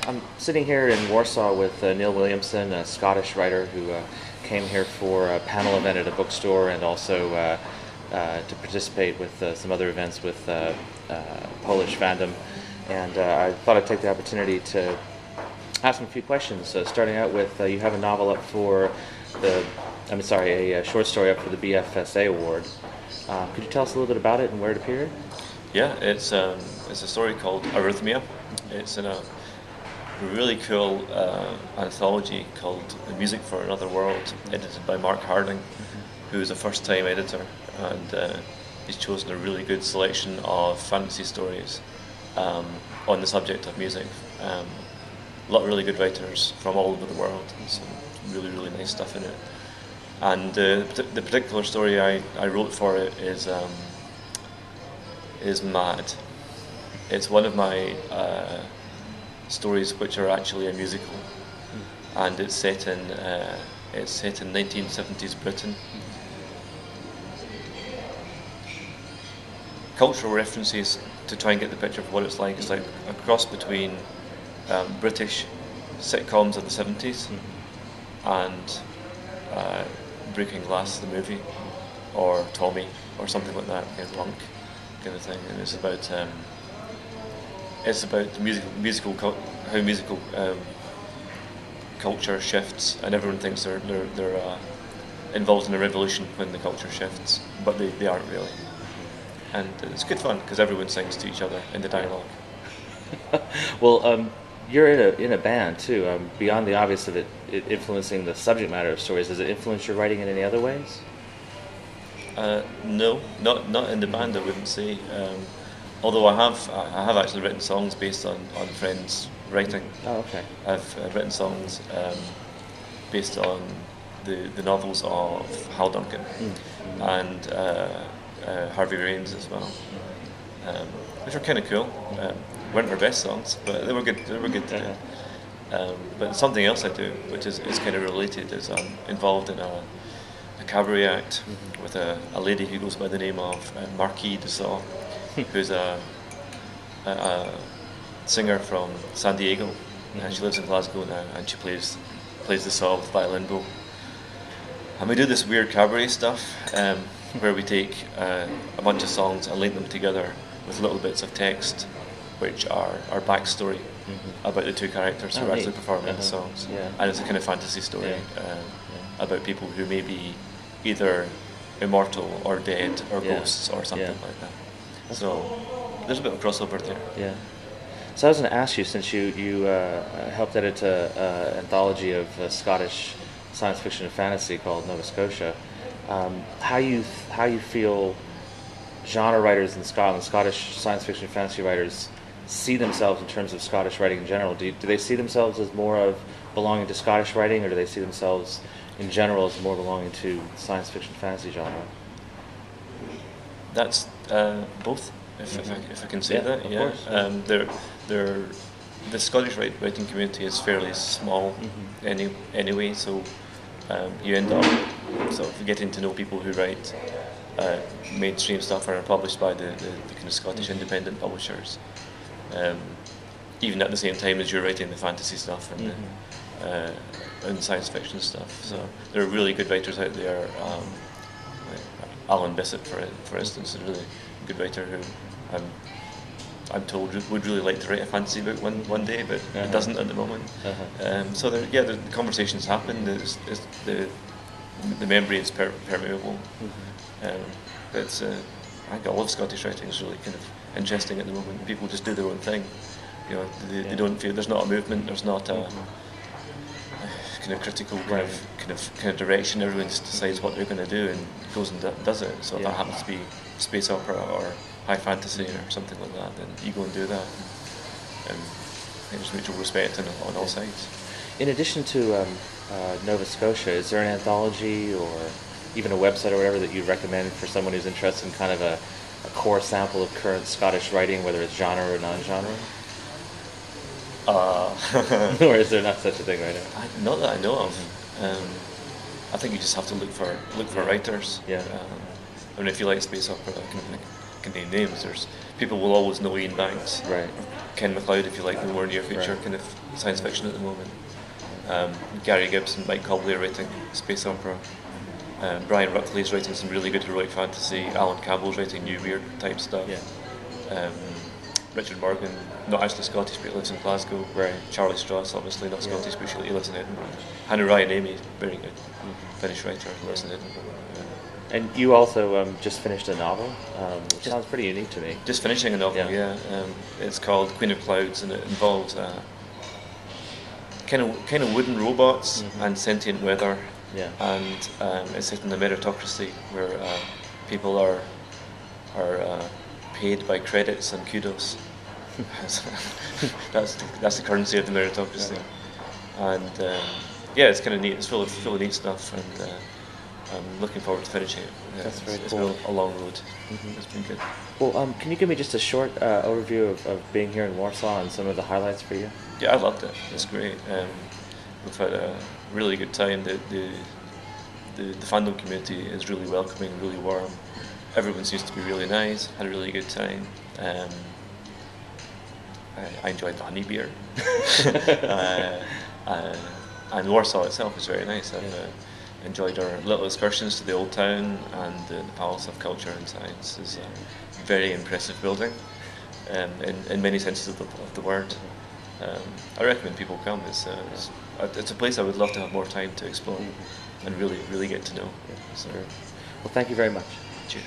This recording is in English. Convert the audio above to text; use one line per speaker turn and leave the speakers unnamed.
I'm sitting here in Warsaw with Neil Williamson, a Scottish writer who came here for a panel event at a bookstore and also to participate with some other events with Polish fandom. And I thought I'd take the opportunity to ask him a few questions. Starting out with, you have a novel up for a short story up for the BFSA award. Could you tell us a little bit about it and where it appeared?
Yeah, it's a story called Arrhythmia. It's in a really cool anthology called The Music for Another World, edited by Mark Harding, who's a first-time editor, and he's chosen a really good selection of fantasy stories on the subject of music. A lot of really good writers from all over the world, and some really, really nice stuff in it. And the particular story I wrote for it is Mad. It's one of my stories which are actually a musical, and it's set in 1970s Britain. Cultural references to try and get the picture of what it's like. It's like a cross between British sitcoms of the 70s and Breaking Glass, the movie, or Tommy, or something like that, kind of punk kind of thing. And it's about the how musical culture shifts, and everyone thinks they're involved in a revolution when the culture shifts, but they aren't really. And it's good fun because everyone sings to each other in the dialogue.
Well, you're in a band too. Beyond the obvious of it influencing the subject matter of stories, does it influence your writing in any other ways?
No, not in the band, I wouldn't say. Although I have actually written songs based on friends' writing.
Oh, okay.
I've written songs based on the novels of Hal Duncan and Harvey Raines as well, which were kind of cool. Weren't our best songs, but they were good. They were good to do. But something else I do, which is kind of related, is I'm involved in a cabaret act with a lady who goes by the name of Marquis de Saux, who's a singer from San Diego. She lives in Glasgow now, and she plays the saw with violin bow. And we do this weird cabaret stuff where we take a bunch of songs and link them together with little bits of text, which are our backstory about the two characters who are actually performing the songs.
Yeah.
And it's a kind of fantasy story about people who may be either immortal or dead or ghosts or something like that.
That's
so
cool.
There's a bit of crossover there.
Yeah. So I was going to ask you, since you helped edit an anthology of Scottish science fiction and fantasy called Nova Scotia, how you feel genre writers in Scotland, Scottish science fiction and fantasy writers, see themselves in terms of Scottish writing in general? Do they see themselves as more of belonging to Scottish writing, or do they see themselves in general as more belonging to science fiction fantasy genre?
That's both, if I can say that.
Of course.
The Scottish writing community is fairly small anyway, so you end up sort of getting to know people who write mainstream stuff and are published by the kind of Scottish independent publishers, even at the same time as you're writing the fantasy stuff and science fiction stuff. So there are really good writers out there. Like Alan Bissett, for instance, is a really good writer who I'm told would really like to write a fantasy book one day, but it doesn't at the moment. So the conversations happen. The membrane is permeable. But I think all of Scottish writing is really kind of interesting at the moment. People just do their own thing. You know, they don't feel there's not a movement. There's not a kind of critical kind of direction. Everyone just decides what they're going to do and goes and does it. So if that happens to be space opera or high fantasy or something like that, then you go and do that. And there's mutual respect on all sides.
In addition to Nova Scotia, is there an anthology or even a website or whatever that you recommend for someone who's interested in kind of a core sample of current Scottish writing, whether it's genre or non-genre? Or is there not such a thing right now?
Not that I know of. I think you just have to look for writers.
Yeah.
I mean, if you like space opera, can name names. There's people will always know Ian Banks,
Right.
Ken MacLeod, if you like the more near future
Right.
kind of science fiction at the moment. Gary Gibbs and Mike Cobley are writing space opera. Brian Ruckley's writing some really good heroic fantasy. Alan Campbell's writing new weird type stuff.
Yeah.
Richard Morgan, not actually Scottish, but he lives in Glasgow.
Right.
Charlie Strauss, obviously not Scottish, but he lives in Edinburgh. Hannah Ryan Amy, very good Finnish writer, lives in Edinburgh.
And you also just finished a novel, which sounds pretty unique to me.
Just finishing a novel, yeah. It's called Queen of Clouds, and it involves kind of wooden robots and sentient weather.
Yeah.
And it's set in a meritocracy where people are paid by credits and kudos. that's the currency of the meritocracy. And it's kind of neat. It's full of neat stuff, and I'm looking forward to finishing it.
That's very
It's
cool.
been a long road. It's been good.
Well, can you give me just a short overview of being here in Warsaw and some of the highlights for you?
Yeah, I loved it. It's great. We've had a really good time. The fandom community is really welcoming, really warm. Everyone seems to be really nice. Had a really good time. I enjoyed the honey beer. And Warsaw itself was very nice. I've enjoyed our little excursions to the old town, and the Palace of Culture and Science is a very impressive building in many senses of the word. I recommend people come. It's a place I would love to have more time to explore and really get to know. So,
Well, thank you very much.
cheers.